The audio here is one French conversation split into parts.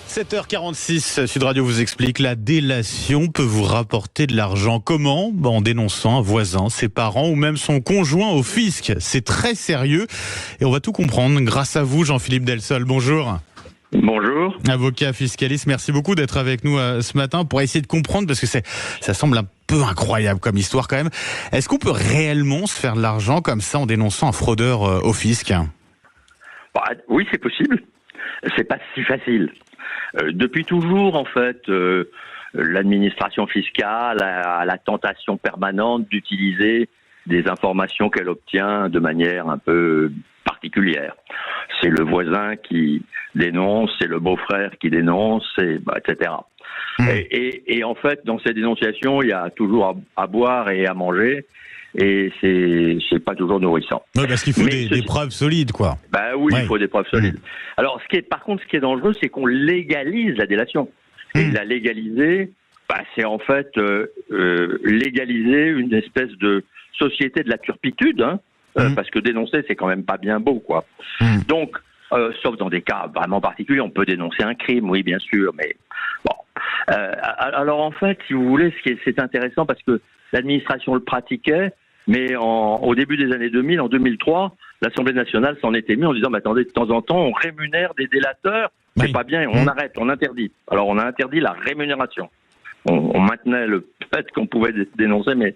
7h46, Sud Radio vous explique, la délation peut vous rapporter de l'argent. Comment ? En dénonçant un voisin, ses parents ou même son conjoint au fisc. C'est très sérieux et on va tout comprendre grâce à vous, Jean-Philippe Delsol. Bonjour. Bonjour. Avocat fiscaliste, merci beaucoup d'être avec nous ce matin pour essayer de comprendre, parce que ça semble un peu incroyable comme histoire quand même. Est-ce qu'on peut réellement se faire de l'argent comme ça en dénonçant un fraudeur au fisc ? Oui, c'est possible. C'est pas si facile. Depuis toujours, en fait, l'administration fiscale a la tentation permanente d'utiliser des informations qu'elle obtient de manière un peu particulière. C'est le voisin qui dénonce, c'est le beau-frère qui dénonce, etc. Et en fait, dans ces dénonciations, il y a toujours à boire et à manger. Et c'est pas toujours nourrissant. Oui, parce qu'il faut des preuves solides, quoi. Oui, il faut des preuves solides. Alors, par contre, ce qui est dangereux, c'est qu'on légalise la délation. Et la légaliser, c'est en fait légaliser une espèce de société de la turpitude, parce que dénoncer, c'est quand même pas bien beau, quoi. Donc, sauf dans des cas vraiment particuliers, on peut dénoncer un crime, oui, bien sûr, mais bon. Alors, en fait, si vous voulez, c'est intéressant parce que l'administration le pratiquait, mais au début des années 2000, en 2003, l'Assemblée nationale s'en était mis en disant, attendez, de temps en temps, on rémunère des délateurs, c'est pas bien, on arrête, on interdit. Alors, on a interdit la rémunération. On maintenait le fait qu'on pouvait dénoncer, mais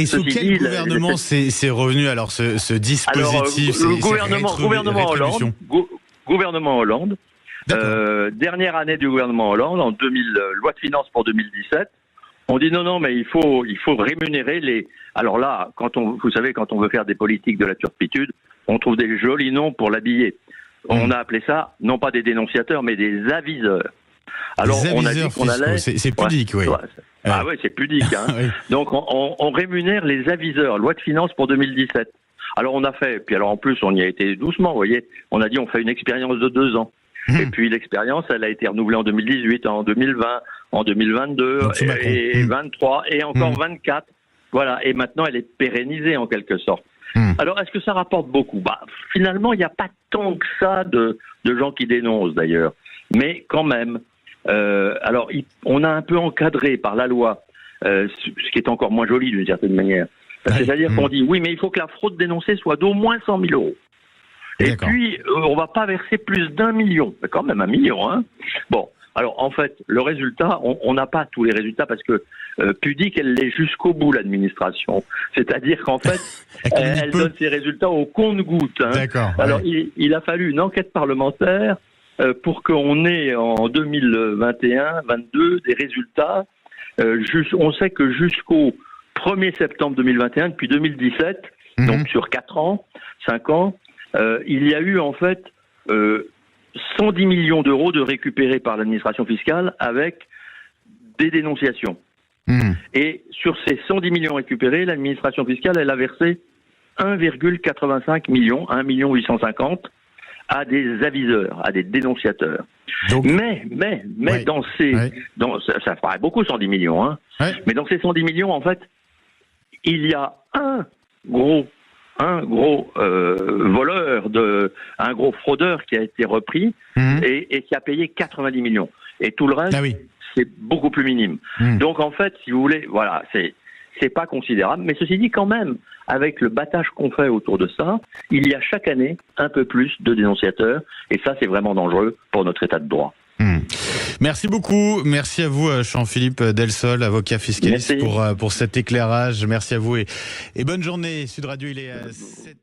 sous quel gouvernement c'est revenu alors ce dispositif? Gouvernement Hollande. Dernière année du gouvernement Hollande, en 2000, loi de finances pour 2017. On dit non, mais il faut rémunérer les. Alors là, quand on veut faire des politiques de la turpitude, on trouve des jolis noms pour l'habiller. On a appelé ça, non pas des dénonciateurs, mais des aviseurs. Alors on a dit qu'on allait. C'est pudique, oui. Oui, c'est pudique. Oui. Donc on rémunère les aviseurs. Loi de finances pour 2017. Alors on a fait. Puis alors en plus on y a été doucement. Vous voyez, on a dit on fait une expérience de 2 ans. Et puis l'expérience, elle a été renouvelée en 2018, en 2020, en 2022, et 23, et encore 24. Voilà, et maintenant elle est pérennisée en quelque sorte. Alors est-ce que ça rapporte beaucoup ? Finalement, il n'y a pas tant que ça de gens qui dénoncent d'ailleurs. Mais quand même, alors on a un peu encadré par la loi, ce qui est encore moins joli d'une certaine manière. C'est-à-dire qu'on dit, oui, mais il faut que la fraude dénoncée soit d'au moins 100 000 euros. Et puis, on va pas verser plus d'1 million. C'est quand même 1 million, hein. Bon. Alors, en fait, le résultat, on n'a pas tous les résultats parce que pudique, elle l'est jusqu'au bout, l'administration. C'est-à-dire qu'en fait, elle donne ses résultats au compte-gouttes. D'accord. Alors, il a fallu une enquête parlementaire pour qu'on ait en 2021-22 des résultats. On sait que jusqu'au 1er septembre 2021, depuis 2017, donc sur 5 ans, il y a eu en fait 110 millions d'euros de récupérés par l'administration fiscale avec des dénonciations. Et sur ces 110 millions récupérés, l'administration fiscale, elle a versé 1,85 million, 1 850 à des aviseurs, à des dénonciateurs. Donc, mais ça paraît beaucoup 110 millions, mais dans ces 110 millions, en fait, il y a un gros voleur, un gros fraudeur qui a été repris et qui a payé 90 millions. Et tout le reste, c'est beaucoup plus minime. Donc en fait, si vous voulez, voilà, c'est pas considérable. Mais ceci dit, quand même, avec le battage qu'on fait autour de ça, il y a chaque année un peu plus de dénonciateurs. Et ça, c'est vraiment dangereux pour notre état de droit. Merci beaucoup. Merci à vous, Jean-Philippe Delsol, avocat fiscaliste, pour cet éclairage. Merci à vous et bonne journée. Sud Radio, il est 7...